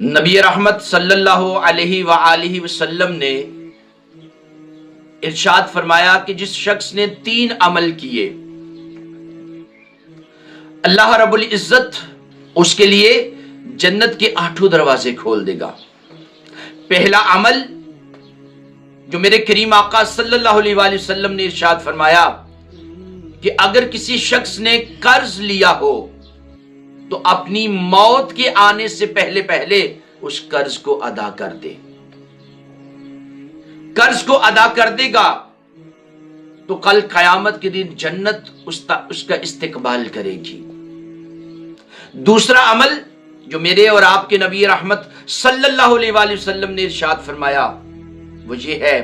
نبی رحمت صلی اللہ علیہ وآلہ وسلم نے ارشاد فرمایا کہ جس شخص نے 3 عمل کیے اللہ رب العزت اس کے لیے جنت کے 8 دروازے کھول دے گا۔ پہلا عمل جو میرے کریم آقا صلی اللہ علیہ وآلہ وسلم نے ارشاد فرمایا کہ اگر کسی شخص نے قرض لیا ہو تو اپنی موت کے آنے سے پہلے اس قرض کو ادا کر دے۔ قرض کو ادا کر دے گا تو کل قیامت کے دن جنت اس کا استقبال کرے گی۔ دوسرا عمل جو میرے اور آپ کے نبی رحمت صلی اللہ علیہ وآلہ وسلم نے ارشاد فرمایا وہ یہ ہے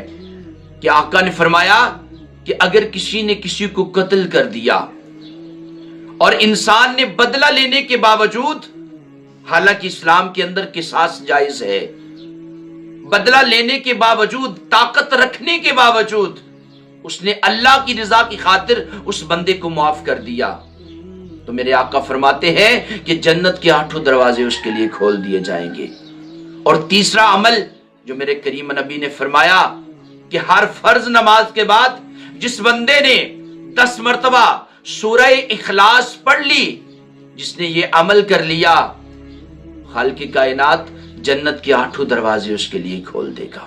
کہ آقا نے فرمایا کہ اگر کسی نے کسی کو قتل کر دیا اور انسان نے بدلہ لینے کے باوجود، حالانکہ اسلام کے اندر قصاص جائز ہے، بدلہ لینے کے باوجود، طاقت رکھنے کے باوجود اس نے اللہ کی رضا کی خاطر اس بندے کو معاف کر دیا تو میرے آقا فرماتے ہیں کہ جنت کے 8 دروازے اس کے لیے کھول دیے جائیں گے۔ اور تیسرا عمل جو میرے کریم نبی نے فرمایا کہ ہر فرض نماز کے بعد جس بندے نے 10 مرتبہ سورہ اخلاص پڑھ لی، جس نے یہ عمل کر لیا، خالق کائنات جنت کے 8 دروازے اس کے لیے کھول دے گا۔